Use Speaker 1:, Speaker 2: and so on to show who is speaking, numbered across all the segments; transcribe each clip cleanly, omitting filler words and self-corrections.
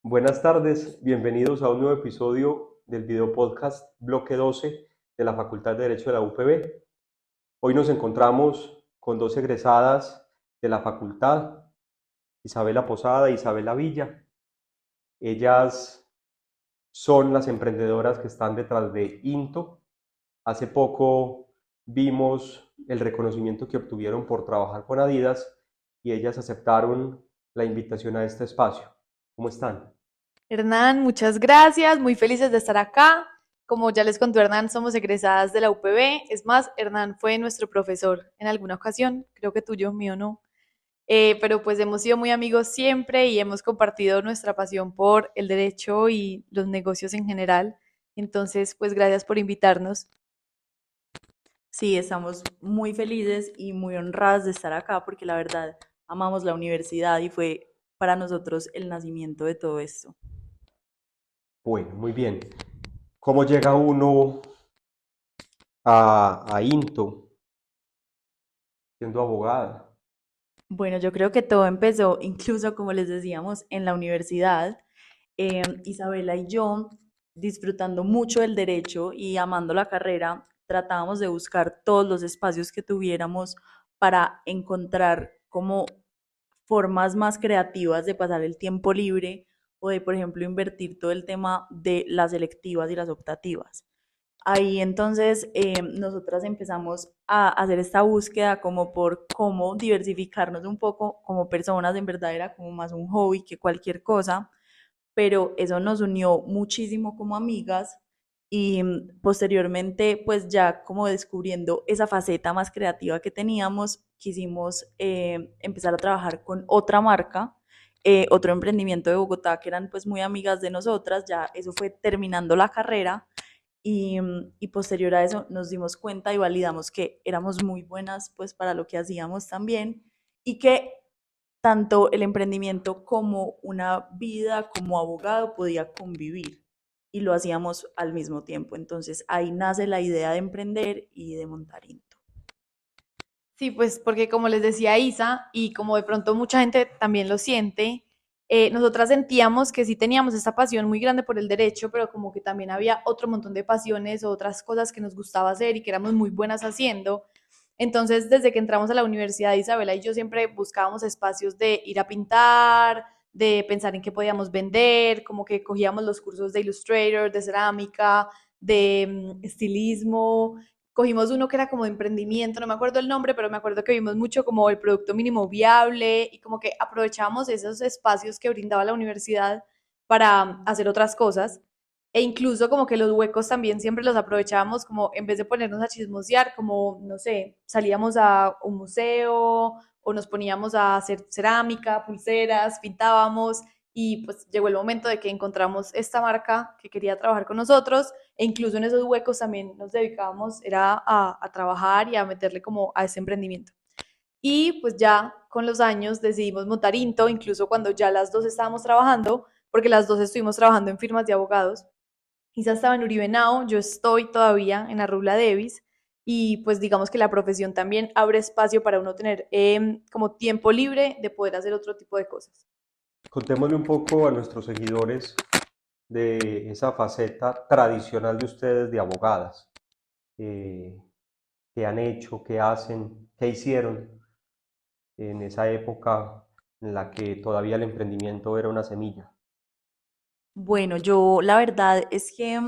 Speaker 1: Buenas tardes, bienvenidos a un nuevo episodio del video podcast Bloque 12 de la Facultad de Derecho de la UPB. Hoy nos encontramos con dos egresadas de la facultad, Isabela Posada e Isabela Villa. Ellas son las emprendedoras que están detrás de Into. Hace poco vimos el reconocimiento que obtuvieron por trabajar con Adidas y ellas aceptaron la invitación a este espacio. ¿Cómo están?
Speaker 2: Hernán, muchas gracias, muy felices de estar acá. Como ya les contó Hernán, somos egresadas de la UPB. Es más, Hernán fue nuestro profesor en alguna ocasión, creo que tuyo, mío no. Pero pues hemos sido muy amigos siempre y hemos compartido nuestra pasión por el derecho y los negocios en general. Entonces, pues gracias por invitarnos.
Speaker 3: Sí, estamos muy felices y muy honradas de estar acá porque la verdad amamos la universidad y fue para nosotros el nacimiento de todo esto.
Speaker 1: Bueno, muy bien. ¿Cómo llega uno a Into siendo abogada?
Speaker 3: Bueno, yo creo que todo empezó, incluso como les decíamos, en la universidad. Isabela y yo, disfrutando mucho del derecho y amando la carrera, tratábamos de buscar todos los espacios que tuviéramos para encontrar como formas más creativas de pasar el tiempo libre o de, por ejemplo, invertir todo el tema de las selectivas y las optativas. Ahí entonces nosotras empezamos a hacer esta búsqueda como por cómo diversificarnos un poco como personas, en verdad era como más un hobby que cualquier cosa, pero eso nos unió muchísimo como amigas y posteriormente pues ya como descubriendo esa faceta más creativa que teníamos, quisimos empezar a trabajar con otra marca, otro emprendimiento de Bogotá que eran pues muy amigas de nosotras, ya eso fue terminando la carrera y posterior a eso nos dimos cuenta y validamos que éramos muy buenas pues para lo que hacíamos también y que tanto el emprendimiento como una vida como abogado podía convivir y lo hacíamos al mismo tiempo. Entonces ahí nace la idea de emprender y de montar Into.
Speaker 2: Sí, pues porque como les decía Isa, y como de pronto mucha gente también lo siente, nosotras sentíamos que sí teníamos esta pasión muy grande por el derecho, pero como que también había otro montón de pasiones o otras cosas que nos gustaba hacer y que éramos muy buenas haciendo. Entonces, desde que entramos a la universidad, Isabela y yo siempre buscábamos espacios de ir a pintar, de pensar en qué podíamos vender, como que cogíamos los cursos de Illustrator, de cerámica, de estilismo. Cogimos uno que era como de emprendimiento, no me acuerdo el nombre, pero me acuerdo que vimos mucho como el producto mínimo viable y como que aprovechábamos esos espacios que brindaba la universidad para hacer otras cosas. E incluso como que los huecos también siempre los aprovechábamos como en vez de ponernos a chismosear, como, no sé, salíamos a un museo o nos poníamos a hacer cerámica, pulseras, pintábamos y pues llegó el momento de que encontramos esta marca que quería trabajar con nosotros e incluso en esos huecos también nos dedicábamos, era a trabajar y a meterle como a ese emprendimiento. Y pues ya con los años decidimos montar Into, incluso cuando ya las dos estábamos trabajando, porque las dos estuvimos trabajando en firmas de abogados. Isa estaba en Uribe Now, yo estoy todavía en Arrula Davis y pues digamos que la profesión también abre espacio para uno tener como tiempo libre de poder hacer otro tipo de cosas.
Speaker 1: Contémosle un poco a nuestros seguidores de esa faceta tradicional de ustedes de abogadas. Eh, ¿Qué han hecho? ¿Qué hacen? ¿Qué hicieron en esa época en la que todavía el emprendimiento era una semilla?
Speaker 3: Bueno, yo la verdad es que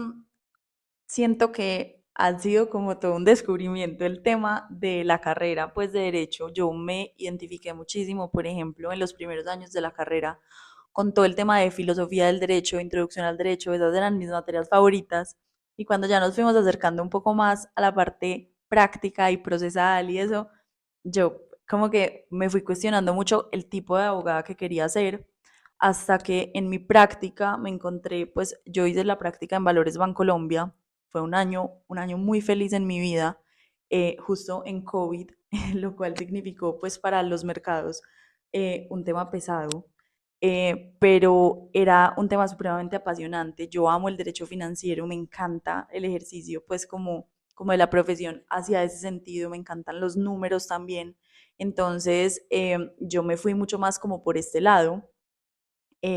Speaker 3: siento que ha sido como todo un descubrimiento el tema de la carrera, pues de derecho. Yo me identifiqué muchísimo, por ejemplo, en los primeros años de la carrera con todo el tema de filosofía del derecho, introducción al derecho, esas eran mis materias favoritas. Y cuando ya nos fuimos acercando un poco más a la parte práctica y procesal y eso, yo como que me fui cuestionando mucho el tipo de abogada que quería ser, hasta que en mi práctica me encontré, pues yo hice la práctica en Valores Bancolombia, fue un año muy feliz en mi vida, justo en COVID, lo cual significó pues para los mercados un tema pesado, pero era un tema supremamente apasionante. Yo amo el derecho financiero, me encanta el ejercicio pues como de la profesión hacia ese sentido, me encantan los números también. Entonces yo me fui mucho más como por este lado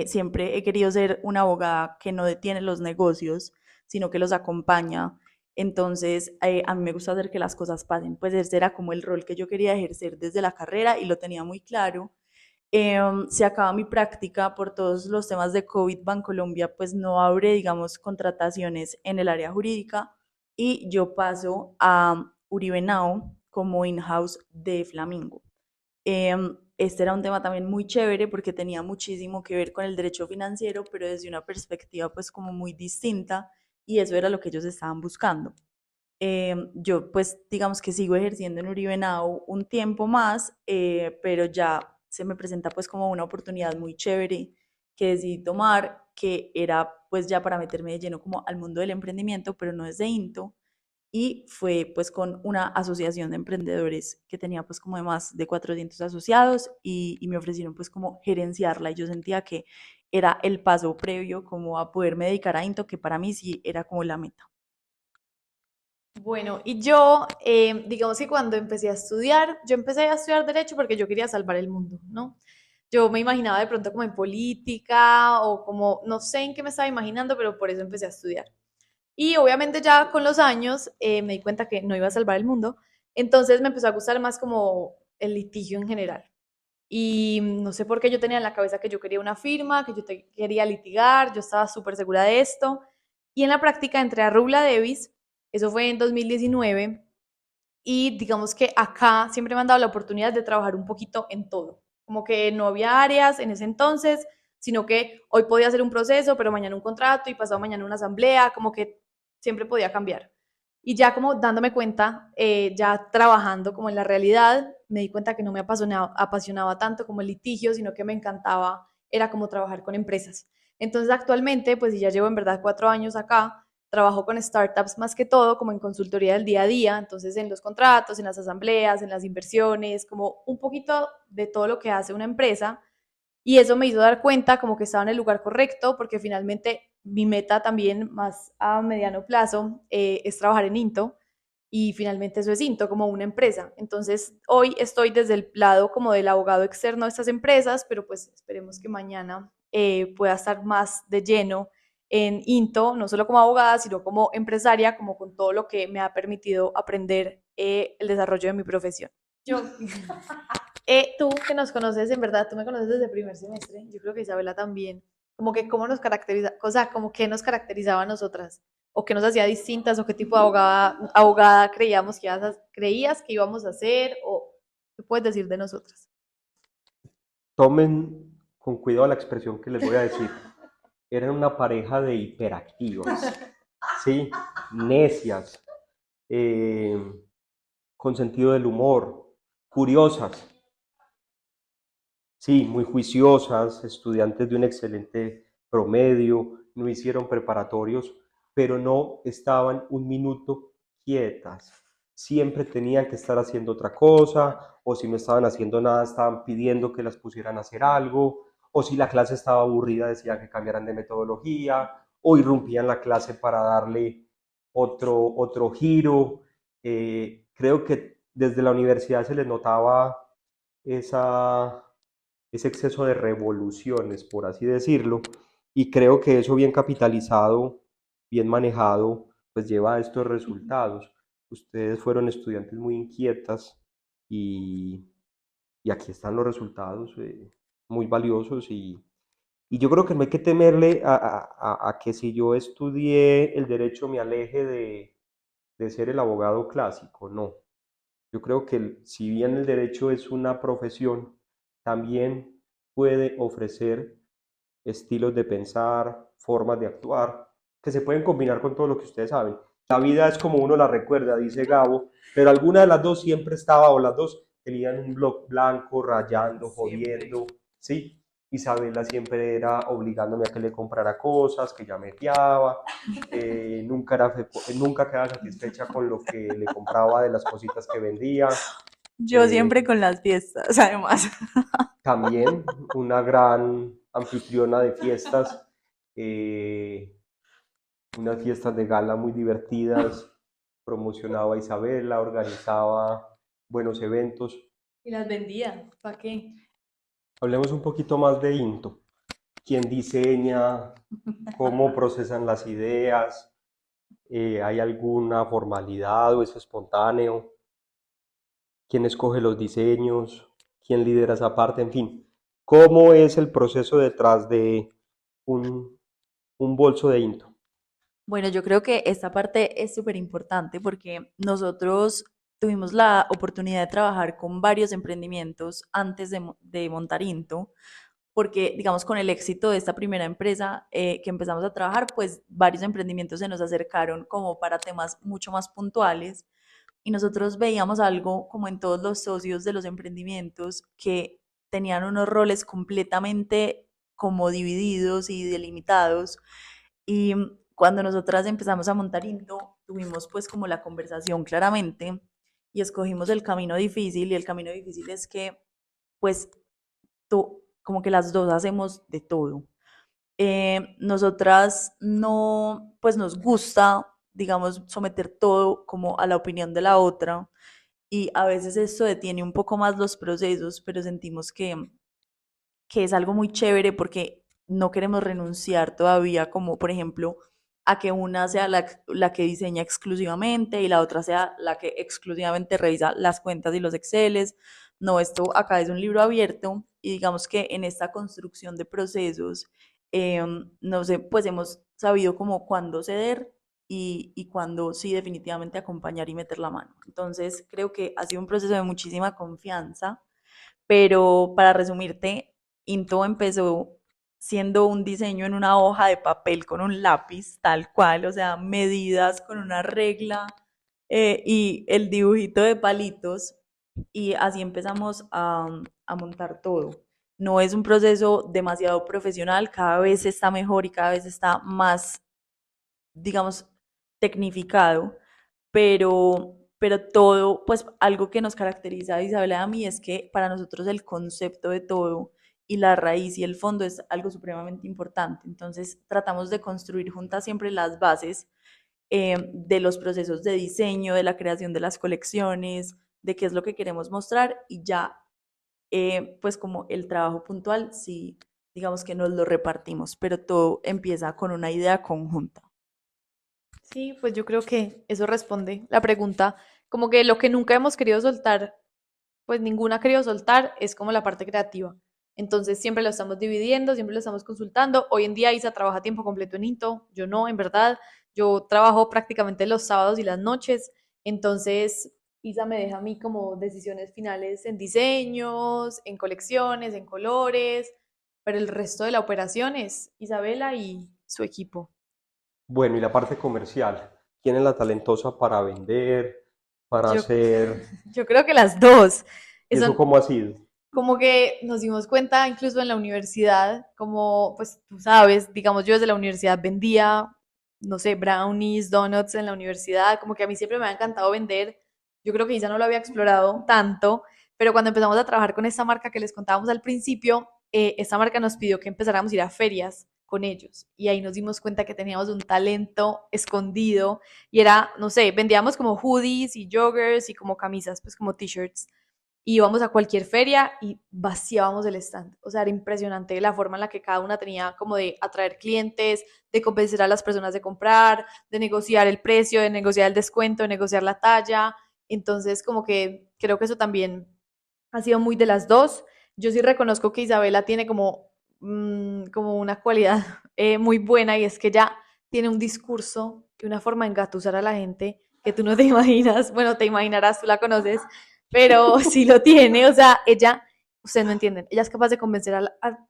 Speaker 3: siempre he querido ser una abogada que no detiene los negocios, sino que los acompaña. Entonces, a mí me gusta hacer que las cosas pasen. Pues ese era como el rol que yo quería ejercer desde la carrera y lo tenía muy claro. Se acaba mi práctica por todos los temas de COVID. Bancolombia pues no abre, digamos, contrataciones en el área jurídica y yo paso a Uribe Now como in-house de Flamingo. Este era un tema también muy chévere porque tenía muchísimo que ver con el derecho financiero, pero desde una perspectiva pues como muy distinta, y eso era lo que ellos estaban buscando. Yo pues digamos que sigo ejerciendo en Uribe Now un tiempo más, pero ya se me presenta pues como una oportunidad muy chévere que decidí tomar, que era pues ya para meterme de lleno como al mundo del emprendimiento, pero no desde INTO, y fue pues con una asociación de emprendedores que tenía pues como de más de 400 asociados, y me ofrecieron pues como gerenciarla, y yo sentía que era el paso previo como a poderme dedicar a INTO, que para mí sí era como la meta.
Speaker 2: Bueno, y yo, digamos que cuando empecé a estudiar, yo empecé a estudiar derecho porque yo quería salvar el mundo, ¿no? Yo me imaginaba de pronto como en política o como, no sé en qué me estaba imaginando, pero por eso empecé a estudiar. Y obviamente ya con los años me di cuenta que no iba a salvar el mundo, entonces me empezó a gustar más como el litigio en general. Y no sé por qué yo tenía en la cabeza que yo quería una firma, que quería litigar, yo estaba súper segura de esto. Y en la práctica entré a Rubla Davis, eso fue en 2019, y digamos que acá siempre me han dado la oportunidad de trabajar un poquito en todo. Como que no había áreas en ese entonces, sino que hoy podía hacer un proceso, pero mañana un contrato y pasado mañana una asamblea, como que siempre podía cambiar. Y ya como dándome cuenta, ya trabajando como en la realidad, me di cuenta que no me apasionaba tanto como el litigio, sino que me encantaba, era como trabajar con empresas. Entonces actualmente, pues ya llevo en verdad 4 años acá, trabajo con startups más que todo, como en consultoría del día a día, entonces en los contratos, en las asambleas, en las inversiones, como un poquito de todo lo que hace una empresa. Y eso me hizo dar cuenta como que estaba en el lugar correcto, porque finalmente mi meta también más a mediano plazo es trabajar en Into, y finalmente eso es Into como una empresa. Entonces hoy estoy desde el lado como del abogado externo de estas empresas, pero pues esperemos que mañana pueda estar más de lleno en Into, no solo como abogada, sino como empresaria, como con todo lo que me ha permitido aprender el desarrollo de mi profesión. Yo, tú que nos conoces, en verdad, tú me conoces desde primer semestre, yo creo que Isabela también, como que cómo nos caracteriza, o sea, como qué nos caracterizaba a nosotras, o qué nos hacía distintas, o qué tipo de abogada creías que íbamos a hacer, o qué puedes decir de nosotras.
Speaker 1: Tomen con cuidado la expresión que les voy a decir. Eran una pareja de hiperactivas, ¿sí? Necias, eh, con sentido del humor, curiosas, sí, muy juiciosas, estudiantes de un excelente promedio, no hicieron preparatorios, pero no estaban un minuto quietas. Siempre tenían que estar haciendo otra cosa, o si no estaban haciendo nada, estaban pidiendo que las pusieran a hacer algo, o si la clase estaba aburrida, decían que cambiaran de metodología, o irrumpían la clase para darle otro giro. Creo que desde la universidad se les notaba esa, ese exceso de revoluciones, por así decirlo, y creo que eso bien capitalizado, bien manejado, pues lleva a estos resultados. Ustedes fueron estudiantes muy inquietas y, y aquí están los resultados muy valiosos y yo creo que no hay que temerle a que si yo estudié el derecho me aleje de ser el abogado clásico, no. Yo creo que si bien el derecho es una profesión, también puede ofrecer estilos de pensar, formas de actuar, que se pueden combinar con todo lo que ustedes saben. La vida es como uno la recuerda, dice Gabo, pero alguna de las dos siempre estaba, o las dos tenían un blog blanco, rayando, jodiendo, ¿sí? Isabela siempre era obligándome a que le comprara cosas, que ya me fiaba, nunca quedaba satisfecha con lo que le compraba de las cositas que vendía.
Speaker 3: Yo
Speaker 1: Eh,
Speaker 3: siempre con las fiestas, además.
Speaker 1: También una gran anfitriona de fiestas, eh, unas fiestas de gala muy divertidas, promocionaba a Isabela, organizaba buenos eventos.
Speaker 2: Y las vendía, ¿para qué?
Speaker 1: Hablemos un poquito más de Into. quién diseña, cómo procesan las ideas, ¿hay alguna formalidad o es espontáneo? ¿Quién escoge los diseños? ¿Quién lidera esa parte? En fin, ¿cómo es el proceso detrás de un, un bolso de Into?
Speaker 3: Bueno, yo creo que esta parte es súper importante porque nosotros tuvimos la oportunidad de trabajar con varios emprendimientos antes de montar Into, porque digamos con el éxito de esta primera empresa que empezamos a trabajar, pues varios emprendimientos se nos acercaron como para temas mucho más puntuales y nosotros veíamos algo como en todos los socios de los emprendimientos que tenían unos roles completamente como divididos y delimitados y cuando nosotras empezamos a montar Into, tuvimos pues como la conversación claramente y escogimos el camino difícil y el camino difícil es que pues como que las dos hacemos de todo. Nosotras no, pues nos gusta, digamos, someter todo como a la opinión de la otra y a veces esto detiene un poco más los procesos, pero sentimos que es algo muy chévere porque no queremos renunciar todavía, como por ejemplo, a que una sea la que diseña exclusivamente y la otra sea la que exclusivamente revisa las cuentas y los Exceles. No, esto acá es un libro abierto y digamos que en esta construcción de procesos, no sé, pues hemos sabido como cuándo ceder y cuándo sí definitivamente acompañar y meter la mano. Entonces creo que ha sido un proceso de muchísima confianza, pero para resumirte, Into empezó siendo un diseño en una hoja de papel con un lápiz, tal cual, o sea, medidas con una regla y el dibujito de palitos, y así empezamos a montar todo. No es un proceso demasiado profesional, cada vez está mejor y cada vez está más, digamos, tecnificado, pero todo, pues algo que nos caracteriza a Isabela y a mí es que para nosotros el concepto de todo y la raíz y el fondo es algo supremamente importante. Entonces tratamos de construir juntas siempre las bases de los procesos de diseño, de la creación de las colecciones, de qué es lo que queremos mostrar y ya, pues como el trabajo puntual, sí, digamos que nos lo repartimos, pero todo empieza con una idea conjunta.
Speaker 2: Sí, pues yo creo que eso responde la pregunta, como que lo que nunca hemos querido soltar, pues ninguna ha querido soltar, es como la parte creativa. Entonces siempre lo estamos dividiendo, siempre lo estamos consultando. Hoy en día Isa trabaja a tiempo completo en Into, yo no, en verdad. Yo trabajo prácticamente los sábados y las noches. Entonces Isa me deja a mí como decisiones finales en diseños, en colecciones, en colores, pero el resto de la operación es Isabela y su equipo.
Speaker 1: Bueno, y la parte comercial, ¿quién es la talentosa para vender, para
Speaker 2: Yo,
Speaker 1: hacer?
Speaker 2: yo creo que las dos.
Speaker 1: ¿Eso
Speaker 2: Eso,
Speaker 1: cómo ha sido?
Speaker 2: como que nos dimos cuenta incluso en la universidad, como pues tú sabes, digamos yo desde la universidad vendía, no sé, brownies, donuts en la universidad, como que a mí siempre me ha encantado vender. Yo creo que Isa no lo había explorado tanto, pero cuando empezamos a trabajar con esta marca que les contábamos al principio, esta marca nos pidió que empezáramos a ir a ferias con ellos y ahí nos dimos cuenta que teníamos un talento escondido y era, no sé, vendíamos como hoodies y joggers y como camisas, pues como t-shirts y íbamos a cualquier feria y vaciábamos el stand. O sea, era impresionante la forma en la que cada una tenía como de atraer clientes, de convencer a las personas de comprar, de negociar el precio, de negociar el descuento, de negociar la talla. Entonces, como que creo que eso también ha sido muy de las dos. Yo sí reconozco que Isabela tiene como, como una cualidad muy buena y es que ella tiene un discurso y una forma de engatusar a la gente que tú no te imaginas. Bueno, te imaginarás, tú la conoces, pero sí lo tiene. O sea, ella, ustedes no entienden, ella es capaz de convencer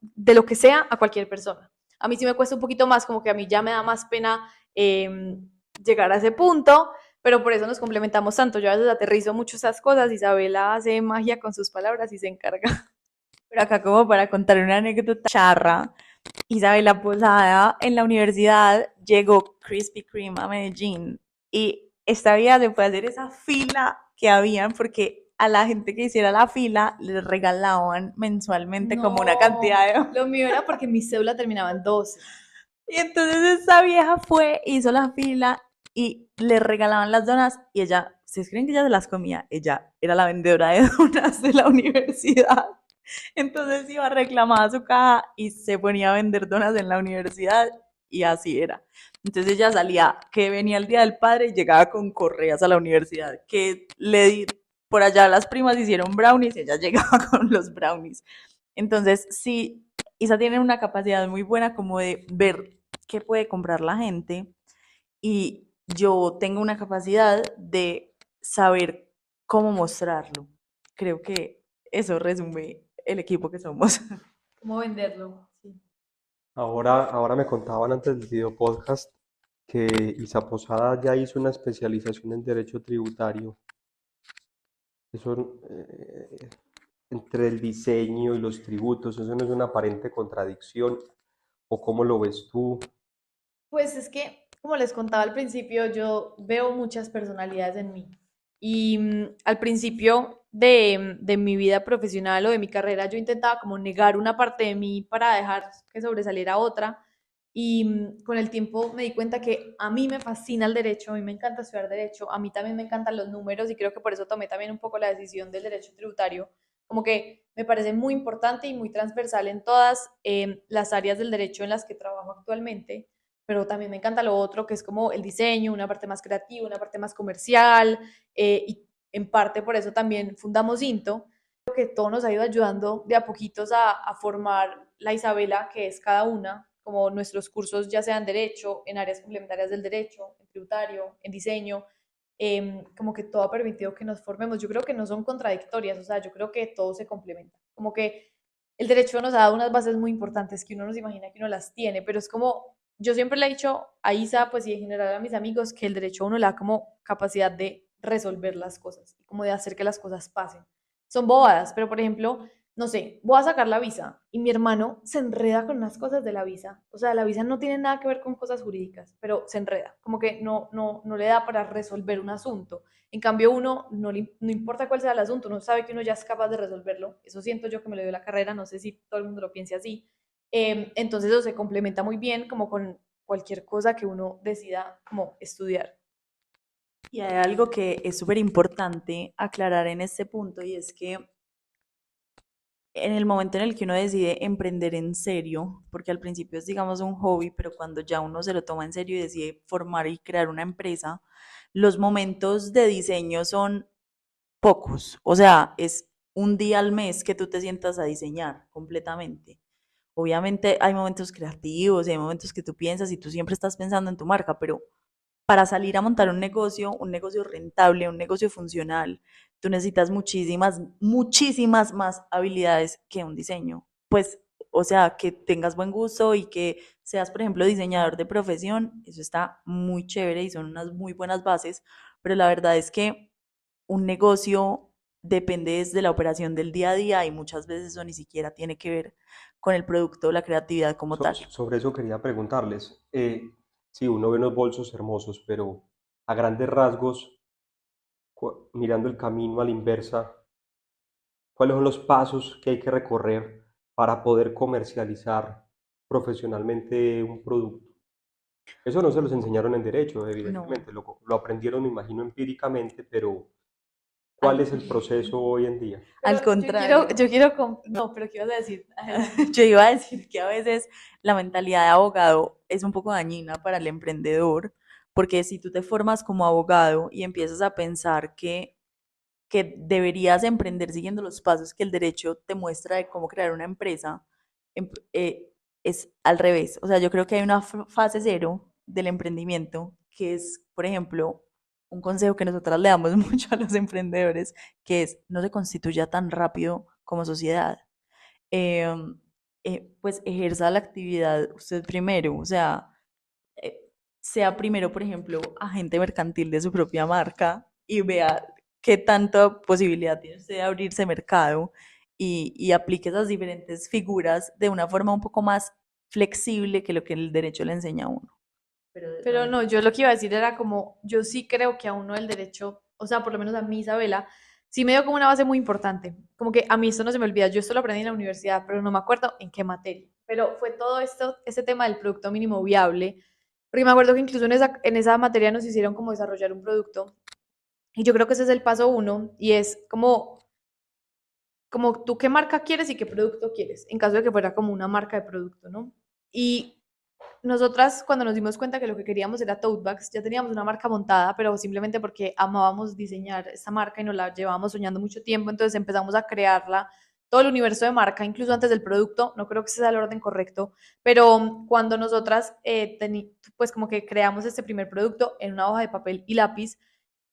Speaker 2: de lo que sea a cualquier persona. A mí sí me cuesta un poquito más, como que a mí ya me da más pena llegar a ese punto, pero por eso nos complementamos tanto. Yo a veces aterrizo mucho esas cosas, Isabela hace magia con sus palabras y se encarga.
Speaker 3: Pero acá como para contar una anécdota charra, Isabela Posada en la universidad llegó Krispy Kreme a Medellín y esta vida se puede hacer esa fila que habían porque a la gente que hiciera la fila les regalaban mensualmente como una
Speaker 2: No,
Speaker 3: cantidad de...
Speaker 2: lo mío era porque mi cédula terminaba en 12.
Speaker 3: Y entonces esa vieja fue, hizo la fila y le regalaban las donas y ella, ¿ustedes creen que ella se las comía? Ella era la vendedora de donas de la universidad. Entonces iba, reclamaba su caja y se ponía a vender donas en la universidad y así era. Entonces ella salía, que venía el Día del Padre y llegaba con correas a la universidad, que por allá las primas hicieron brownies y ella llegaba con los brownies. Entonces sí, Isa tiene una capacidad muy buena como de ver qué puede comprar la gente y yo tengo una capacidad de saber cómo mostrarlo. Creo que eso resume el equipo que somos.
Speaker 2: ¿Cómo venderlo? Sí.
Speaker 1: Ahora me contaban antes del video podcast que Isa Posada ya hizo una especialización en derecho tributario. Eso, entre el diseño y los tributos, ¿eso no es una aparente contradicción? ¿O cómo lo ves tú?
Speaker 2: Pues es que, como les contaba al principio, yo veo muchas personalidades en mí. Y al principio de mi vida profesional o de mi carrera, yo intentaba como negar una parte de mí para dejar que sobresaliera otra. Y con el tiempo me di cuenta que a mí me fascina el derecho, a mí me encanta estudiar derecho, a mí también me encantan los números y creo que por eso tomé también un poco la decisión del derecho tributario. Como que me parece muy importante y muy transversal en todas las áreas del derecho en las que trabajo actualmente, pero también me encanta lo otro, que es como el diseño, una parte más creativa, una parte más comercial, y en parte por eso también fundamos Into. Creo que todo nos ha ido ayudando de a poquitos a formar la Isabela, que es cada una, como nuestros cursos, ya sean derecho, en áreas complementarias del derecho, en tributario, en diseño, como que todo ha permitido que nos formemos. Yo creo que no son contradictorias, o sea, yo creo que todo se complementa. Como que el derecho nos ha dado unas bases muy importantes que uno no se imagina que uno las tiene, pero es como, yo siempre le he dicho a Isa, pues y en general a mis amigos, que el derecho a uno le da como capacidad de resolver las cosas, como de hacer que las cosas pasen. Son bobadas, pero por ejemplo, no sé, voy a sacar la visa y mi hermano se enreda con unas cosas de la visa. O sea, la visa no tiene nada que ver con cosas jurídicas, pero se enreda, como que no le da para resolver un asunto. En cambio, uno no importa cuál sea el asunto, uno sabe que uno ya es capaz de resolverlo. Eso siento yo que me lo dio la carrera, no sé si todo el mundo lo piense así. Entonces eso se complementa muy bien como con cualquier cosa que uno decida como estudiar.
Speaker 3: Y hay algo que es súper importante aclarar en este punto y es que en el momento en el que uno decide emprender en serio, porque al principio es digamos un hobby, pero cuando ya uno se lo toma en serio y decide formar y crear una empresa, los momentos de diseño son pocos, o sea, es un día al mes que tú te sientas a diseñar completamente. Obviamente hay momentos creativos y hay momentos que tú piensas y tú siempre estás pensando en tu marca, pero para salir a montar un negocio rentable, un negocio funcional, tú necesitas muchísimas, muchísimas más habilidades que un diseño. Pues, o sea, que tengas buen gusto y que seas, por ejemplo, diseñador de profesión, eso está muy chévere y son unas muy buenas bases, pero la verdad es que un negocio depende de la operación del día a día y muchas veces eso ni siquiera tiene que ver con el producto o la creatividad como tal.
Speaker 1: Sobre eso quería preguntarles. Sí, uno ve unos bolsos hermosos, pero a grandes rasgos, mirando el camino a la inversa, ¿cuáles son los pasos que hay que recorrer para poder comercializar profesionalmente un producto? Eso no se los enseñaron en derecho,
Speaker 3: No,
Speaker 1: evidentemente, lo aprendieron, me imagino, empíricamente, pero ¿cuál
Speaker 3: al,
Speaker 1: es el proceso hoy en día?
Speaker 3: al
Speaker 2: Pero
Speaker 3: contrario.
Speaker 2: no, pero ¿qué ibas a decir?
Speaker 3: Yo iba a decir que a veces la mentalidad de abogado es un poco dañina para el emprendedor, porque si tú te formas como abogado y empiezas a pensar que deberías emprender siguiendo los pasos que el derecho te muestra de cómo crear una empresa, em- eh, es al revés. O sea, yo creo que hay una fase cero del emprendimiento, que es, por ejemplo, un consejo que nosotras le damos mucho a los emprendedores, que es no se constituya tan rápido como sociedad. em, pues ejerza la actividad usted primero, o sea, eh, sea primero, por ejemplo, agente mercantil de su propia marca y vea qué tanta posibilidad tiene usted de abrirse mercado y aplique esas diferentes figuras de una forma un poco más flexible que lo que el derecho le enseña a uno. Pero
Speaker 2: Pero no, yo lo que iba a decir era como, yo sí creo que a uno el derecho, o sea, por lo menos a mí, Isabela, sí me dio como una base muy importante. Como que a mí esto no se me olvida, yo esto lo aprendí en la universidad, pero no me acuerdo en qué materia. Pero fue todo esto, ese tema del producto mínimo viable, porque me acuerdo que incluso en esa materia nos hicieron como desarrollar un producto. Y yo creo que ese es el paso uno, y es como como tú qué marca quieres y qué producto quieres, en caso de que fuera como una marca de producto, ¿no? Y nosotras cuando nos dimos cuenta que lo que queríamos era tote bags, ya teníamos una marca montada, pero simplemente porque amábamos diseñar esta marca y nos la llevábamos soñando mucho tiempo, entonces empezamos a crearla, todo el universo de marca, incluso antes del producto, no creo que ese sea el orden correcto, pero cuando nosotras, pues como que creamos este primer producto en una hoja de papel y lápiz,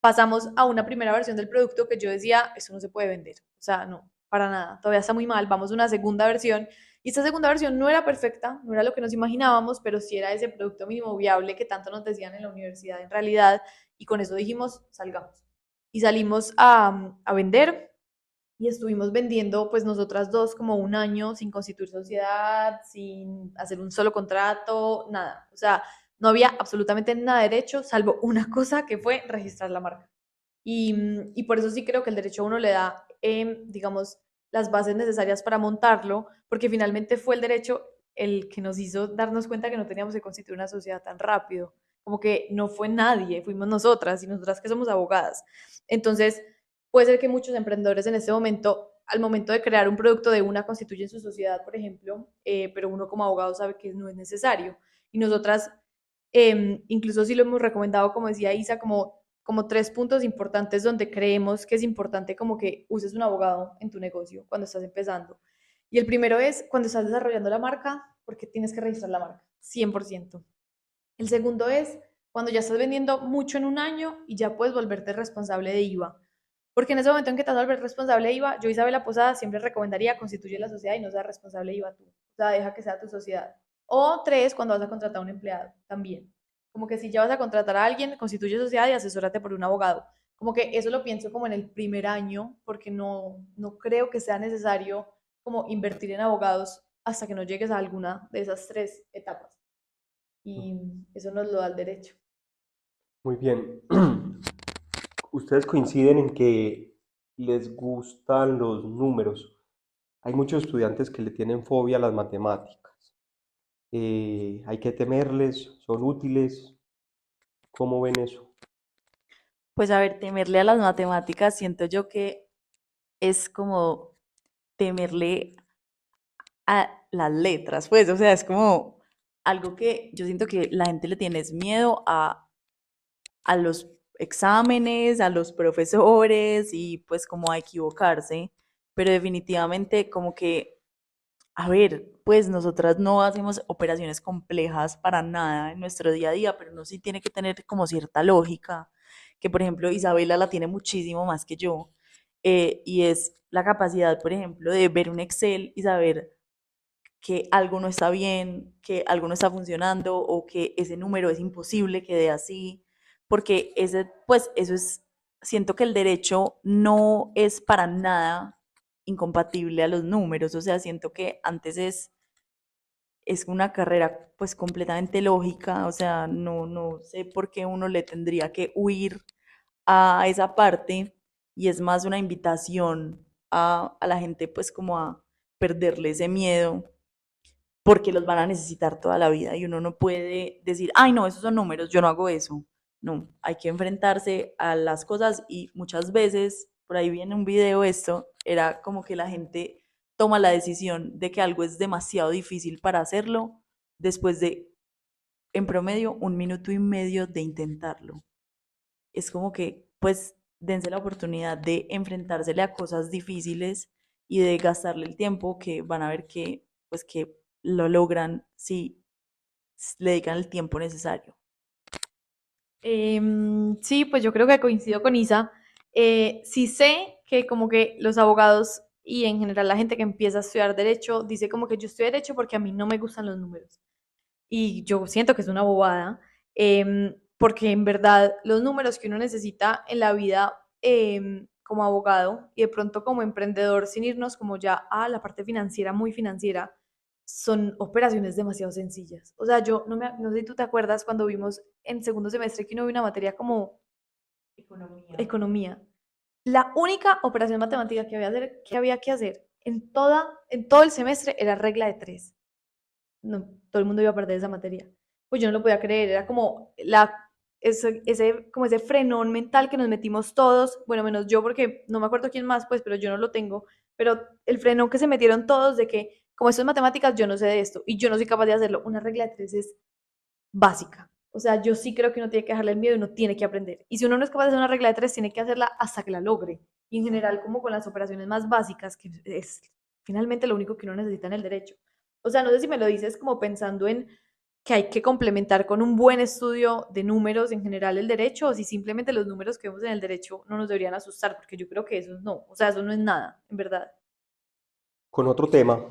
Speaker 2: pasamos a una primera versión del producto que yo decía, eso no se puede vender, o sea, no, para nada, todavía está muy mal, vamos a una segunda versión, y esta segunda versión no era perfecta, no era lo que nos imaginábamos, pero sí era ese producto mínimo viable que tanto nos decían en la universidad en realidad, y con eso dijimos, salgamos. Y salimos a vender, y estuvimos vendiendo pues nosotras dos como un año sin constituir sociedad, sin hacer un solo contrato, nada. O sea, no había absolutamente nada de derecho, salvo una cosa que fue registrar la marca. Y por eso sí creo que el derecho a uno le da, digamos, las bases necesarias para montarlo, porque finalmente fue el derecho el que nos hizo darnos cuenta que no teníamos que constituir una sociedad tan rápido. Como que no fue nadie, fuimos nosotras y nosotras que somos abogadas. Entonces, puede ser que muchos emprendedores en este momento, al momento de crear un producto de una, constituyen su sociedad, por ejemplo, pero uno como abogado sabe que no es necesario. Y nosotras, incluso sí lo hemos recomendado, como decía Isa, como tres puntos importantes donde creemos que es importante como que uses un abogado en tu negocio cuando estás empezando. Y el primero es cuando estás desarrollando la marca, porque tienes que registrar la marca, 100%. El segundo es cuando ya estás vendiendo mucho en un año y ya puedes volverte responsable de IVA. Porque en ese momento en que te vas a volver responsable de IVA, yo, Isabela Posada, siempre recomendaría constituye la sociedad y no seas responsable de IVA tú. O sea, deja que sea tu sociedad. O tres, cuando vas a contratar a un empleado, también. Como que si ya vas a contratar a alguien, constituye sociedad y asesórate por un abogado. Como que eso lo pienso como en el primer año, porque no creo que sea necesario como invertir en abogados hasta que no llegues a alguna de esas tres etapas. Y eso nos lo da el derecho.
Speaker 1: Muy bien. Ustedes coinciden en que les gustan los números. Hay muchos estudiantes que le tienen fobia a las matemáticas. Hay que temerles, son útiles. ¿Cómo ven eso?
Speaker 3: Pues a ver, temerle a las matemáticas, siento yo que es como temerle a las letras, pues, o sea, es como algo que yo siento que la gente le tiene es miedo a los exámenes, a los profesores y pues como a equivocarse, pero definitivamente como que, a ver, pues nosotras no hacemos operaciones complejas para nada en nuestro día a día, pero uno sí tiene que tener como cierta lógica, que por ejemplo Isabela la tiene muchísimo más que yo, y es la capacidad, por ejemplo, de ver un Excel y saber que algo no está bien, que algo no está funcionando o que ese número es imposible que dé así, porque ese, pues eso es, siento que el derecho no es para nada incompatible a los números, o sea, siento que antes es una carrera pues completamente lógica, o sea, no sé por qué uno le tendría que huir a esa parte y es más una invitación a la gente pues como a perderle ese miedo porque los van a necesitar toda la vida y uno no puede decir, ay, no, esos son números, yo no hago eso. No, hay que enfrentarse a las cosas y muchas veces, por ahí viene un video esto, era como que la gente toma la decisión de que algo es demasiado difícil para hacerlo después de, en promedio, 1 minuto y medio de intentarlo. Es como que, pues, dense la oportunidad de enfrentársele a cosas difíciles y de gastarle el tiempo que van a ver que, pues, que lo logran si le dedican el tiempo necesario.
Speaker 2: Sí, pues yo creo que coincido con Isa. Sí sé que como que los abogados y en general la gente que empieza a estudiar derecho dice como que yo estudio derecho porque a mí no me gustan los números. Y yo siento que es una bobada, porque en verdad los números que uno necesita en la vida como abogado y de pronto como emprendedor, sin irnos como ya a la parte financiera, muy financiera, son operaciones demasiado sencillas. O sea, yo no sé si tú te acuerdas cuando vimos en segundo semestre que uno vio una materia como
Speaker 3: Economía.
Speaker 2: economía. La única operación matemática que había que hacer en todo el semestre era regla de tres. No, todo el mundo iba a perder esa materia. Pues yo no lo podía creer, era como como ese frenón mental que nos metimos todos, bueno, menos yo porque no me acuerdo quién más, pues, pero yo no lo tengo, pero el freno que se metieron todos de que, como esto es matemáticas, yo no sé de esto y yo no soy capaz de hacerlo. Una regla de tres es básica. O sea, yo sí creo que uno tiene que dejarle el miedo y uno tiene que aprender. Y si uno no es capaz de hacer una regla de tres, tiene que hacerla hasta que la logre. Y en general, como con las operaciones más básicas, que es finalmente lo único que uno necesita en el derecho. O sea, no sé si me lo dices como pensando en que hay que complementar con un buen estudio de números en general el derecho, o si simplemente los números que vemos en el derecho no nos deberían asustar, porque yo creo que eso no, o sea, eso no es nada, en verdad.
Speaker 1: Con otro tema,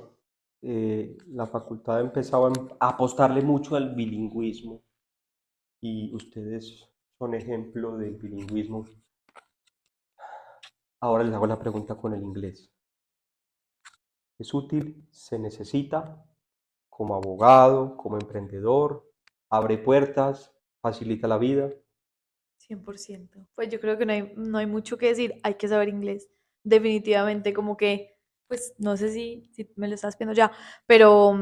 Speaker 1: la facultad ha empezado a apostarle mucho al bilingüismo y ustedes son ejemplo del bilingüismo. Ahora les hago la pregunta con el inglés. ¿Es útil? ¿Se necesita? Como abogado, como emprendedor, abre puertas, facilita la vida.
Speaker 2: 100%. Pues yo creo que no hay mucho que decir, hay que saber inglés. Definitivamente, como que, pues no sé si me lo estás viendo ya, pero,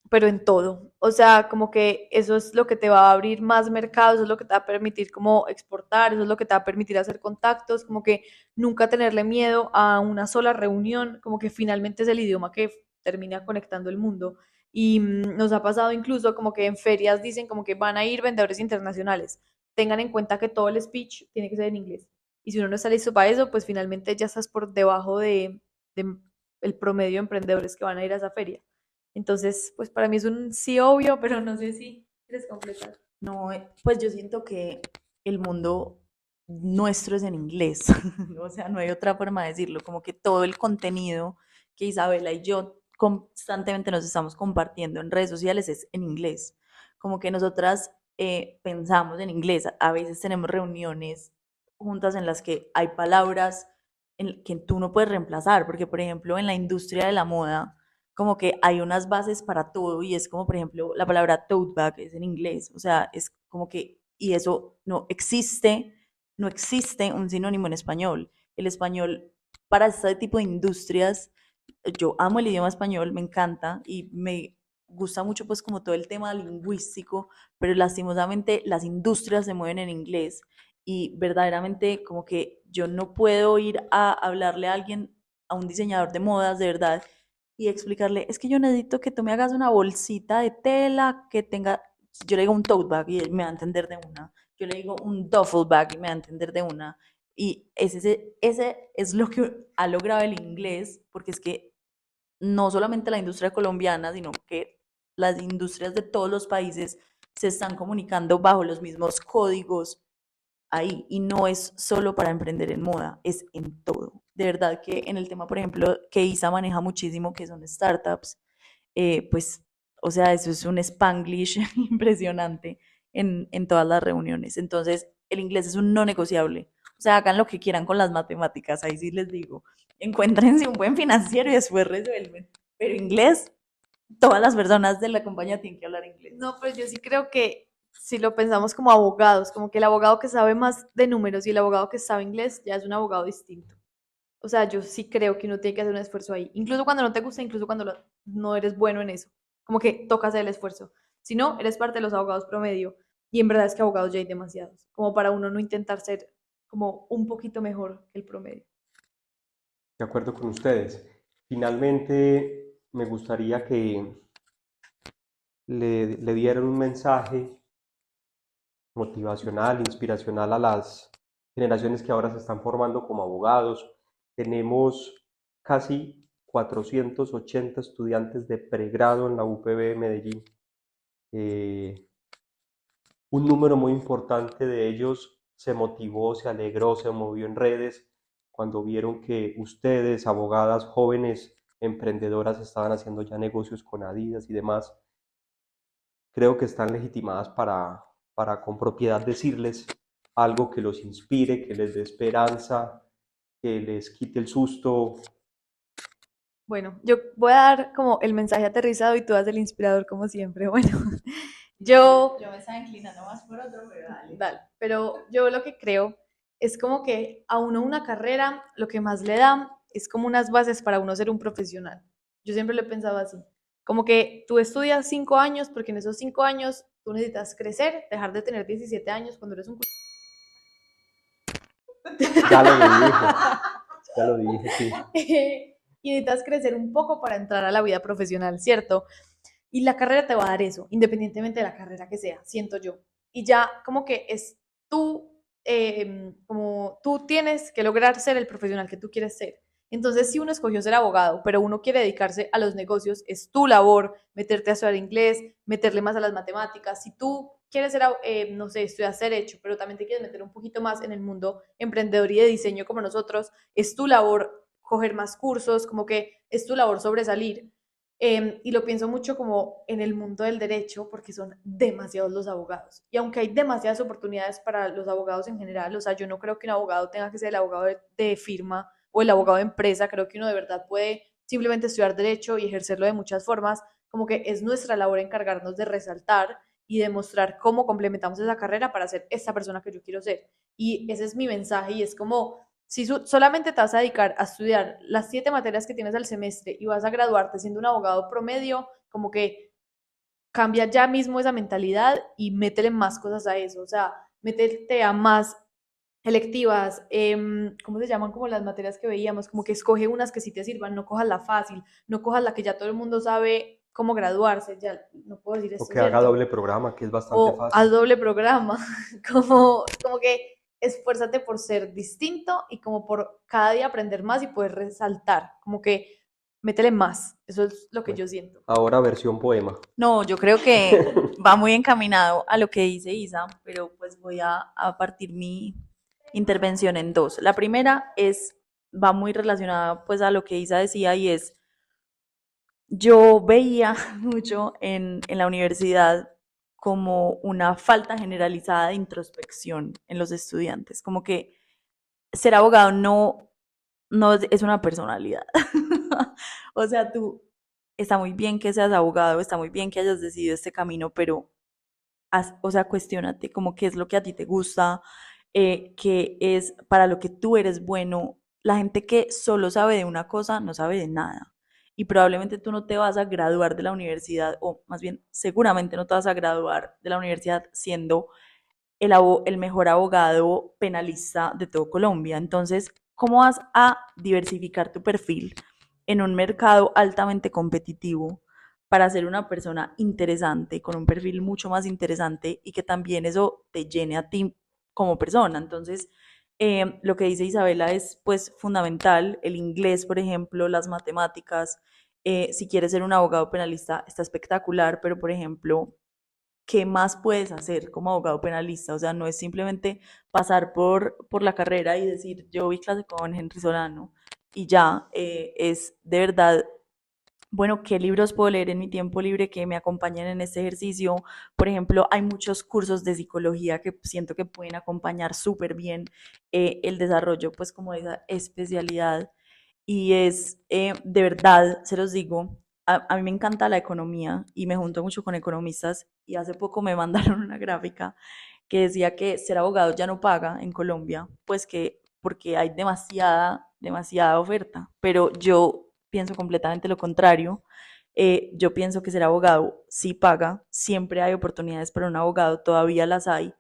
Speaker 2: pero en todo. O sea, como que eso es lo que te va a abrir más mercados, eso es lo que te va a permitir como exportar, eso es lo que te va a permitir hacer contactos, como que nunca tenerle miedo a una sola reunión, como que finalmente es el idioma que termina conectando el mundo. Y nos ha pasado incluso como que en ferias dicen como que van a ir vendedores internacionales, tengan en cuenta que todo el speech tiene que ser en inglés. Y si uno no está listo para eso, pues finalmente ya estás por debajo de el promedio de emprendedores que van a ir a esa feria. Entonces, pues para mí es un sí obvio, pero no sé si quieres completar.
Speaker 3: No, pues yo siento que el mundo nuestro es en inglés, o sea, no hay otra forma de decirlo, como que todo el contenido que Isabela y yo constantemente nos estamos compartiendo en redes sociales es en inglés, como que nosotras pensamos en inglés, a veces tenemos reuniones juntas en las que hay palabras que tú no puedes reemplazar, porque por ejemplo en la industria de la moda, como que hay unas bases para todo y es como, por ejemplo, la palabra tote bag es en inglés, o sea, es como que, y eso no existe un sinónimo en español. El español para este tipo de industrias, yo amo el idioma español, me encanta y me gusta mucho pues como todo el tema lingüístico, pero lastimosamente las industrias se mueven en inglés y verdaderamente como que yo no puedo ir a hablarle a alguien, a un diseñador de modas de verdad y explicarle, es que yo necesito que tú me hagas una bolsita de tela que tenga, yo le digo un tote bag y él me va a entender de una, yo le digo un duffel bag y me va a entender de una. Y ese es lo que ha logrado el inglés, porque es que no solamente la industria colombiana, sino que las industrias de todos los países se están comunicando bajo los mismos códigos ahí y no es solo para emprender en moda, es en todo. De verdad que en el tema, por ejemplo, que Isa maneja muchísimo, que son startups, pues, o sea, eso es un spanglish impresionante en todas las reuniones. Entonces, el inglés es un no negociable. O sea, hagan lo que quieran con las matemáticas, ahí sí les digo. Encuéntrense un buen financiero y después resuelven. Pero inglés, todas las personas de la compañía tienen que hablar inglés.
Speaker 2: No, pues yo sí creo que si lo pensamos como abogados, como que el abogado que sabe más de números y el abogado que sabe inglés ya es un abogado distinto. O sea, yo sí creo que uno tiene que hacer un esfuerzo ahí, incluso cuando no te gusta, incluso cuando no eres bueno en eso, como que toca hacer el esfuerzo. Si no, eres parte de los abogados promedio y en verdad es que abogados ya hay demasiados, como para uno no intentar ser como un poquito mejor que el promedio.
Speaker 1: De acuerdo con ustedes. Finalmente, me gustaría que le dieran un mensaje motivacional, inspiracional a las generaciones que ahora se están formando como abogados. Tenemos casi 480 estudiantes de pregrado en la UPB de Medellín. Un número muy importante de ellos se motivó, se alegró, se movió en redes cuando vieron que ustedes, abogadas jóvenes, emprendedoras, estaban haciendo ya negocios con Adidas y demás. Creo que están legitimadas para con propiedad decirles algo que los inspire, que les dé esperanza, que les quite el susto.
Speaker 2: Bueno, yo voy a dar como el mensaje aterrizado y tú das el inspirador como siempre. Bueno, yo
Speaker 3: Yo me estaba inclinando más por otro, pero dale.
Speaker 2: dale, pero yo lo que creo es como que a uno una carrera lo que más le da es como unas bases para uno ser un profesional. Yo siempre lo he pensado así, como que tú estudias 5 años porque en esos 5 años tú necesitas crecer, dejar de tener 17 años cuando eres un...
Speaker 1: Ya lo dije, ya lo dije, sí.
Speaker 2: y necesitas crecer un poco para entrar a la vida profesional, ¿cierto? Y la carrera te va a dar eso, independientemente de la carrera que sea, siento yo. Y ya como que es tú, como tú tienes que lograr ser el profesional que tú quieres ser. Entonces, si uno escogió ser abogado, pero uno quiere dedicarse a los negocios, es tu labor meterte a estudiar inglés, meterle más a las matemáticas. Si tú quieres ser, no sé, estudiar derecho, pero también te quieres meter un poquito más en el mundo emprendedor y de diseño como nosotros, es tu labor coger más cursos, como que es tu labor sobresalir. Y lo pienso mucho como en el mundo del derecho, porque son demasiados los abogados. Y aunque hay demasiadas oportunidades para los abogados en general, o sea, yo no creo que un abogado tenga que ser el abogado de firma o el abogado de empresa, creo que uno de verdad puede simplemente estudiar derecho y ejercerlo de muchas formas, como que es nuestra labor encargarnos de resaltar y demostrar cómo complementamos esa carrera para ser esta persona que yo quiero ser. Y ese es mi mensaje y es como si solamente te vas a dedicar a estudiar las 7 materias que tienes al semestre y vas a graduarte siendo un abogado promedio, como que cambia ya mismo esa mentalidad y métele más cosas a eso, o sea, métete a más electivas, ¿cómo se llaman como las materias que veíamos? Como que escoge unas que sí te sirvan, no cojas la fácil, no cojas la que ya todo el mundo sabe cómo graduarse, ya no puedo decir
Speaker 1: O
Speaker 2: esto,
Speaker 1: que haga
Speaker 2: ¿cierto?
Speaker 1: doble programa, que es bastante
Speaker 2: O haz
Speaker 1: fácil.
Speaker 2: doble programa, como que esfuérzate por ser distinto y como por cada día aprender más y poder resaltar, como que métele más, eso es lo que
Speaker 1: Bueno,
Speaker 2: yo siento.
Speaker 1: ahora versión poema.
Speaker 3: No, yo creo que va muy encaminado a lo que dice Isa, pero pues voy a partir mi intervención en dos. La primera va muy relacionada pues a lo que Isa decía y es, yo veía mucho en la universidad como una falta generalizada de introspección en los estudiantes, como que ser abogado no es una personalidad. O sea, tú, está muy bien que seas abogado, está muy bien que hayas decidido este camino, pero, o sea, cuestiónate como qué es lo que a ti te gusta, qué es para lo que tú eres bueno. La gente que solo sabe de una cosa no sabe de nada. Y probablemente tú no te vas a graduar de la universidad, o más bien, seguramente no te vas a graduar de la universidad siendo el mejor abogado penalista de todo Colombia. Entonces, ¿cómo vas a diversificar tu perfil en un mercado altamente competitivo para ser una persona interesante, con un perfil mucho más interesante y que también eso te llene a ti como persona? Entonces, lo que dice Isabela es pues fundamental, el inglés, por ejemplo, las matemáticas. Si quieres ser un abogado penalista, está espectacular, pero por ejemplo, ¿qué más puedes hacer como abogado penalista? O sea, no es simplemente pasar por la carrera y decir, yo vi clase con Henry Solano y ya, es de verdad, bueno, ¿qué libros puedo leer en mi tiempo libre que me acompañen en este ejercicio? Por ejemplo, hay muchos cursos de psicología que siento que pueden acompañar súper bien el desarrollo, pues como de esa especialidad. Y es, de verdad, se los digo, a mí me encanta la economía y me junto mucho con economistas y hace poco me mandaron una gráfica que decía que ser abogado ya no paga en Colombia, pues que porque hay demasiada oferta, pero yo pienso completamente lo contrario. Yo pienso que ser abogado sí paga, siempre hay oportunidades para un abogado, todavía las hay,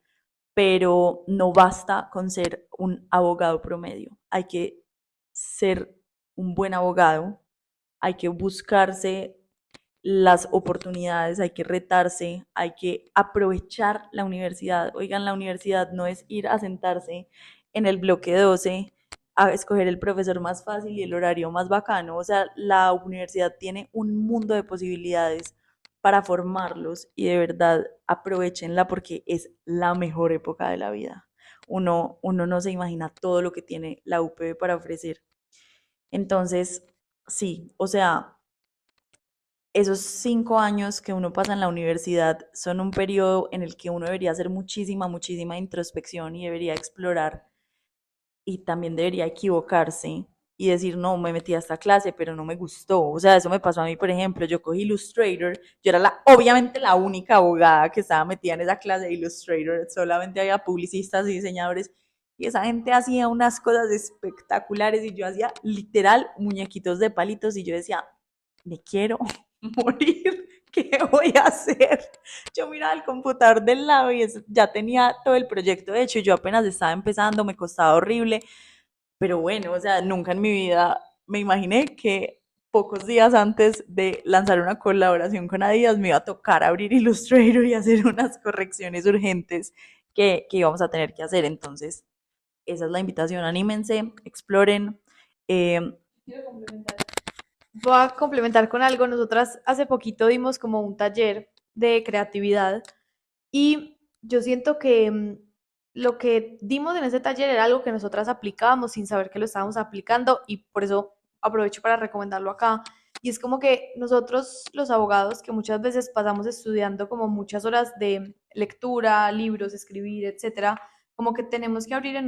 Speaker 3: pero no basta con ser un abogado promedio. Hay que ser un buen abogado, hay que buscarse las oportunidades, hay que retarse, hay que aprovechar la universidad. Oigan, la universidad no es ir a sentarse en el bloque 12 a escoger el profesor más fácil y el horario más bacano. O sea, la universidad tiene un mundo de posibilidades para formarlos y de verdad aprovechenla porque es la mejor época de la vida. Uno no se imagina todo lo que tiene la UPB para ofrecer. Entonces, sí, o sea, esos 5 años que uno pasa en la universidad son un periodo en el que uno debería hacer muchísima introspección y debería explorar y también debería equivocarse y decir, no, me metí a esta clase, pero no me gustó. O sea, eso me pasó a mí, por ejemplo, yo cogí Illustrator, yo era obviamente la única abogada que estaba metida en esa clase de Illustrator, solamente había publicistas y diseñadores, y esa gente hacía unas cosas espectaculares y yo hacía literal muñequitos de palitos y yo decía, me quiero morir, ¿qué voy a hacer? Yo miraba el computador del lado y ya tenía todo el proyecto hecho, yo apenas estaba empezando, me costaba horrible, pero bueno, o sea, nunca en mi vida me imaginé que pocos días antes de lanzar una colaboración con Adidas me iba a tocar abrir Illustrator y hacer unas correcciones urgentes que íbamos a tener que hacer. Entonces, esa es la invitación, anímense, exploren.
Speaker 2: Quiero complementar. Voy a complementar con algo. Nosotras hace poquito dimos como un taller de creatividad y yo siento que lo que dimos en ese taller era algo que nosotras aplicábamos sin saber que lo estábamos aplicando y por eso aprovecho para recomendarlo acá. Y es como que nosotros los abogados que muchas veces pasamos estudiando como muchas horas de lectura, libros, escribir, etcétera, como que tenemos que abrir en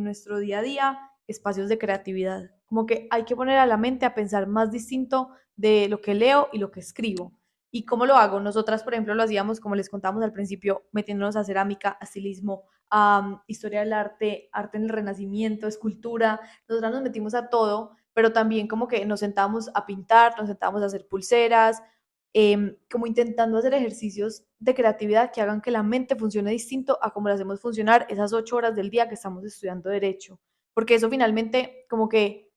Speaker 2: nuestro día a día espacios de creatividad. Como que hay que poner a la mente a pensar más distinto de lo que leo y lo que escribo. ¿Y cómo lo hago? Nosotras, por ejemplo, lo hacíamos, como les contamos al principio, metiéndonos a cerámica, a estilismo, a historia del arte, arte en el Renacimiento, escultura. Nosotras nos metimos a todo, pero también como que nos sentábamos a pintar, nos sentábamos a hacer pulseras, como intentando hacer ejercicios de creatividad que hagan que la mente funcione distinto a como la hacemos funcionar esas 8 horas del día que estamos estudiando derecho. Porque eso finalmente como que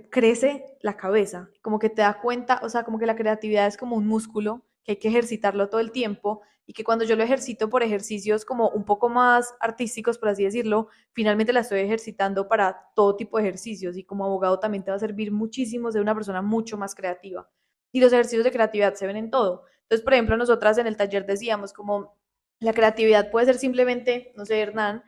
Speaker 2: crece la cabeza, como que te da cuenta, o sea, como que la creatividad es como un músculo que hay que ejercitarlo todo el tiempo y que cuando yo lo ejercito por ejercicios como un poco más artísticos, por así decirlo, finalmente la estoy ejercitando para todo tipo de ejercicios y como abogado también te va a servir muchísimo ser una persona mucho más creativa. Y los ejercicios de creatividad se ven en todo. Entonces, por ejemplo, nosotras en el taller decíamos como la creatividad puede ser simplemente, no sé, Hernán,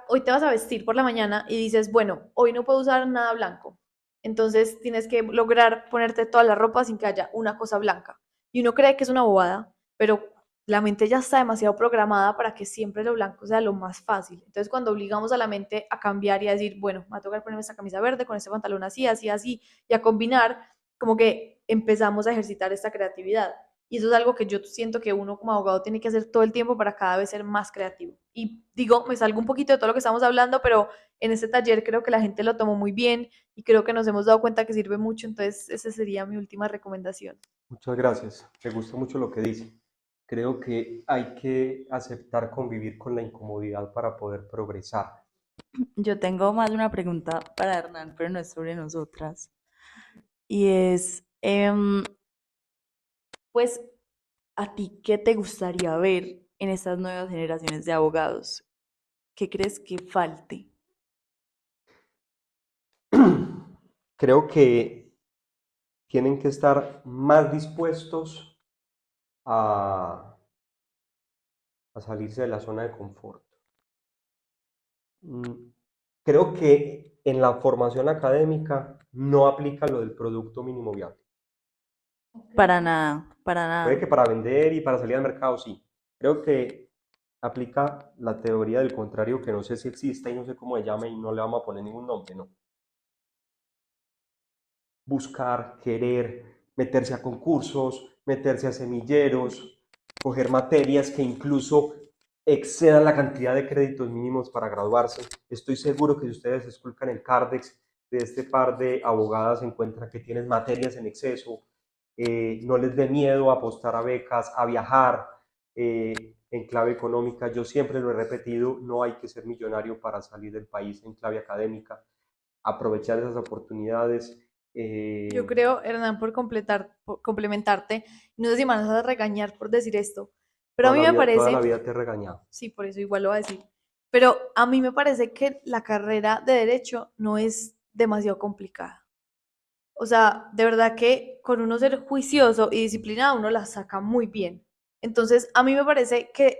Speaker 2: hoy te vas a vestir por la mañana y dices, bueno, hoy no puedo usar nada blanco. Entonces tienes que lograr ponerte toda la ropa sin que haya una cosa blanca. Y uno cree que es una bobada, pero la mente ya está demasiado programada para que siempre lo blanco sea lo más fácil. Entonces cuando obligamos a la mente a cambiar y a decir, bueno, me va a tocar ponerme esta camisa verde con este pantalón así, así, así, y a combinar, como que empezamos a ejercitar esta creatividad. Y eso es algo que yo siento que uno como abogado tiene que hacer todo el tiempo para cada vez ser más creativo. Y digo, me salgo un poquito de todo lo que estamos hablando, pero en este taller creo que la gente lo tomó muy bien y creo que nos hemos dado cuenta que sirve mucho, entonces esa sería mi última recomendación.
Speaker 1: Muchas gracias. Me gusta mucho lo que dice. Creo que hay que aceptar convivir con la incomodidad para poder progresar.
Speaker 3: Yo tengo más de una pregunta para Hernán, pero no es sobre nosotras. Y es, pues, ¿a ti qué te gustaría ver en estas nuevas generaciones de abogados? ¿Qué crees que falte?
Speaker 1: Creo que tienen que estar más dispuestos a, a salirse de la zona de confort. Mm, Creo que en la formación académica no aplica lo del producto mínimo viable.
Speaker 3: Para nada, para
Speaker 1: Puede que
Speaker 3: nada.
Speaker 1: para vender y para salir al mercado sí. Creo que aplica la teoría del contrario, que no sé si existe y no sé cómo se llama y no le vamos a poner ningún nombre, no. Buscar, querer, meterse a concursos, meterse a semilleros, coger materias que incluso excedan la cantidad de créditos mínimos para graduarse. Estoy seguro que si ustedes esculcan el Cardex de este par de abogadas, encuentran que tienen materias en exceso, no les dé miedo a apostar a becas, a viajar en clave económica. Yo siempre lo he repetido, no hay que ser millonario para salir del país en clave académica, aprovechar esas oportunidades.
Speaker 2: Yo creo, Hernán, por complementarte, no sé si me vas a regañar por decir esto, pero a mí me
Speaker 1: Toda la
Speaker 2: parece,
Speaker 1: vida te he regañado.
Speaker 2: sí, por eso igual lo voy a decir, pero a mí me parece que la carrera de derecho no es demasiado complicada. O sea, de verdad que con uno ser juicioso y disciplinado, uno la saca muy bien. Entonces, a mí me parece que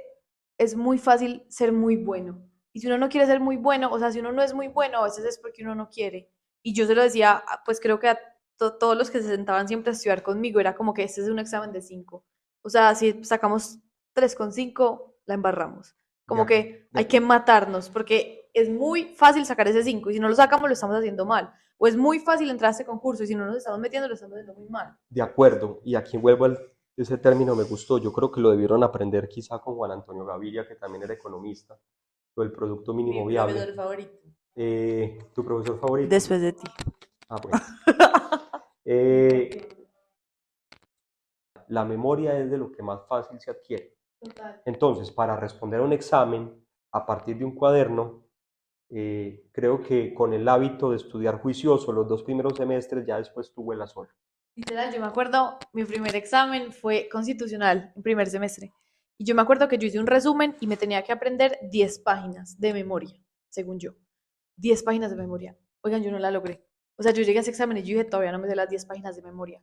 Speaker 2: es muy fácil ser muy bueno. Y si uno no quiere ser muy bueno, o sea, si uno no es muy bueno, a veces es porque uno no quiere. Y yo se lo decía, pues creo que a todos los que se sentaban siempre a estudiar conmigo, era como que este es un examen de 5. O sea, si sacamos 3,5 la embarramos.
Speaker 1: De
Speaker 2: Como
Speaker 1: ac-
Speaker 2: que hay que
Speaker 1: de-
Speaker 2: matarnos, porque es muy fácil sacar ese 5 y si no lo sacamos lo estamos haciendo mal. O es muy fácil entrar a este concurso y si no nos estamos metiendo lo estamos haciendo muy mal.
Speaker 1: de acuerdo, y aquí vuelvo al, ese término me gustó, yo creo que lo debieron aprender quizá con Juan Antonio Gaviria, que también era economista, lo del producto
Speaker 3: Mi
Speaker 1: mínimo
Speaker 3: profesor
Speaker 1: viable.
Speaker 3: favorito.
Speaker 1: ¿Tu profesor favorito?
Speaker 3: Después de ti.
Speaker 1: Ah, bueno. Eh, la memoria es de lo que más fácil se adquiere.
Speaker 2: Total.
Speaker 1: Entonces, para responder a un examen a partir de un cuaderno, Creo que con el hábito de estudiar juicioso los 2 primeros semestres, ya después tú vuelas solo.
Speaker 2: Literal, yo me acuerdo, mi primer examen fue constitucional, en primer semestre. Y yo me acuerdo que yo hice un resumen y me tenía que aprender 10 páginas de memoria, según yo. 10 páginas de memoria. Oigan, yo no la logré. O sea, yo llegué a ese examen y yo dije, todavía no me sé las 10 páginas de memoria.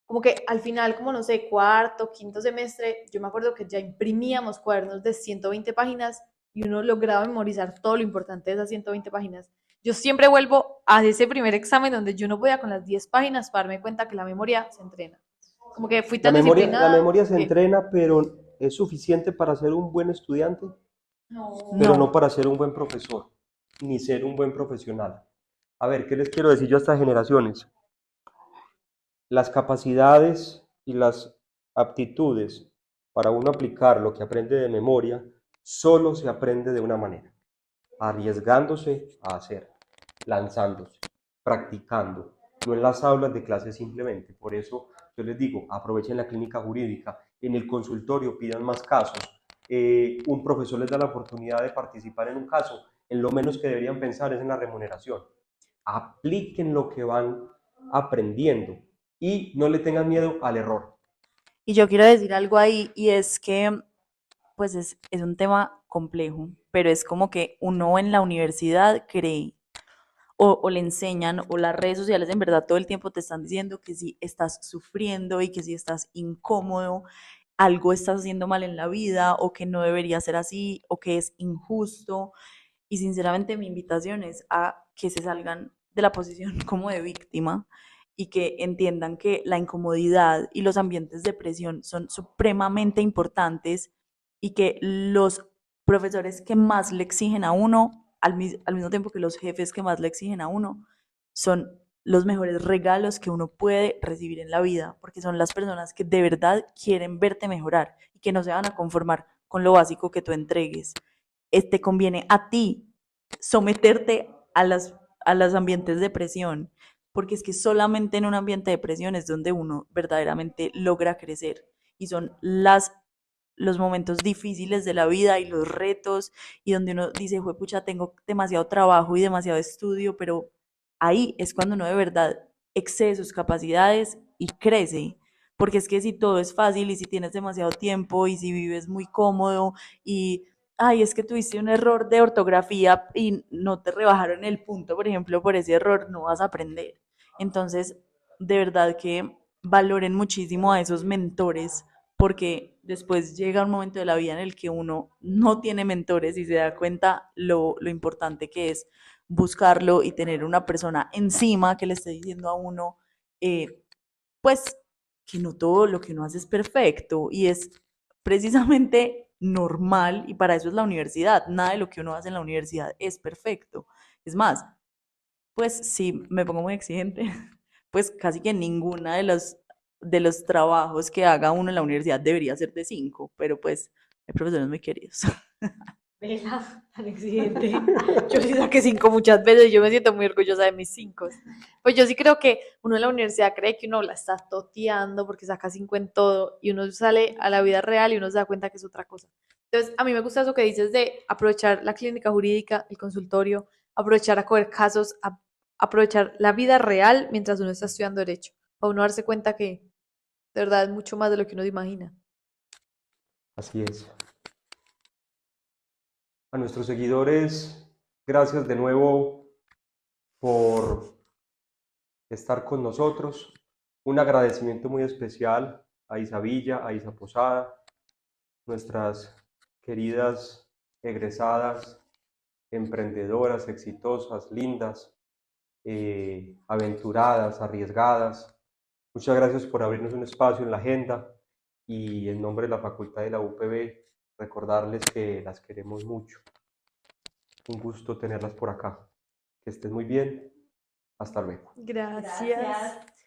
Speaker 2: Como que al final, como no sé, cuarto, quinto semestre, yo me acuerdo que ya imprimíamos cuadernos de 120 páginas y uno lograba memorizar todo lo importante de esas 120 páginas. Yo siempre vuelvo a ese primer examen donde yo no podía con las 10 páginas para darme cuenta que la memoria se entrena. Como que fui
Speaker 1: La
Speaker 2: tan
Speaker 1: memoria, la
Speaker 2: disciplinada
Speaker 1: memoria se
Speaker 2: que
Speaker 1: entrena, pero es suficiente para ser un buen estudiante, pero no
Speaker 3: No.
Speaker 1: para ser un buen profesor, ni ser un buen profesional. A ver, ¿qué les quiero decir yo a estas generaciones? Las capacidades y las aptitudes para uno aplicar lo que aprende de memoria solo se aprende de una manera, arriesgándose a hacer, lanzándose, practicando, no en las aulas de clase simplemente. Por eso yo les digo, aprovechen la clínica jurídica, en el consultorio pidan más casos, un profesor les da la oportunidad de participar en un caso, en lo menos que deberían pensar es en la remuneración. Apliquen lo que van aprendiendo y no le tengan miedo al error.
Speaker 3: Y yo quiero decir algo ahí y es que pues es un tema complejo, pero es como que uno en la universidad cree o le enseñan o las redes sociales en verdad todo el tiempo te están diciendo que si estás sufriendo y que si estás incómodo, algo estás haciendo mal en la vida o que no debería ser así o que es injusto. Y sinceramente mi invitación es a que se salgan de la posición como de víctima y que entiendan que la incomodidad y los ambientes de presión son supremamente importantes y que los profesores que más le exigen a uno, al mismo tiempo que los jefes que más le exigen a uno, son los mejores regalos que uno puede recibir en la vida, porque son las personas que de verdad quieren verte mejorar y que no se van a conformar con lo básico que tú entregues. Te conviene a ti someterte a los ambientes de presión, porque es que solamente en un ambiente de presión es donde uno verdaderamente logra crecer y son los momentos difíciles de la vida y los retos y donde uno dice, pucha, tengo demasiado trabajo y demasiado estudio, pero ahí es cuando uno de verdad excede sus capacidades y crece. Porque es que si todo es fácil y si tienes demasiado tiempo y si vives muy cómodo y ay, es que tuviste un error de ortografía y no te rebajaron el punto, por ejemplo, por ese error, no vas a aprender. Entonces, de verdad que valoren muchísimo a esos mentores, porque después llega un momento de la vida en el que uno no tiene mentores y se da cuenta lo importante que es buscarlo y tener una persona encima que le esté diciendo a uno, pues, que no todo lo que uno hace es perfecto y es precisamente normal y para eso es la universidad. Nada de lo que uno hace en la universidad es perfecto. Es más, pues si me pongo muy exigente, pues casi que ninguna de los trabajos que haga uno en la universidad debería ser de 5, pero pues hay profesores muy queridos.
Speaker 2: Vela, tan exigente. Yo sí saqué 5 muchas veces y yo me siento muy orgullosa de mis 5. Pues yo sí creo que uno en la universidad cree que uno la está toteando porque saca 5 en todo y uno sale a la vida real y uno se da cuenta que es otra cosa. Entonces, a mí me gusta eso que dices de aprovechar la clínica jurídica, el consultorio, aprovechar a coger casos, aprovechar la vida real mientras uno está estudiando derecho, para uno darse cuenta que de verdad es mucho más de lo que uno se imagina.
Speaker 1: Así es. A nuestros seguidores, gracias de nuevo por estar con nosotros. Un agradecimiento muy especial a Isa Villa, a Isa Posada, nuestras queridas egresadas, emprendedoras, exitosas, lindas, aventuradas, arriesgadas. Muchas gracias por abrirnos un espacio en la agenda y en nombre de la Facultad de la UPB, recordarles que las queremos mucho. Un gusto tenerlas por acá. Que estén muy bien. Hasta luego.
Speaker 2: Gracias.
Speaker 3: Gracias.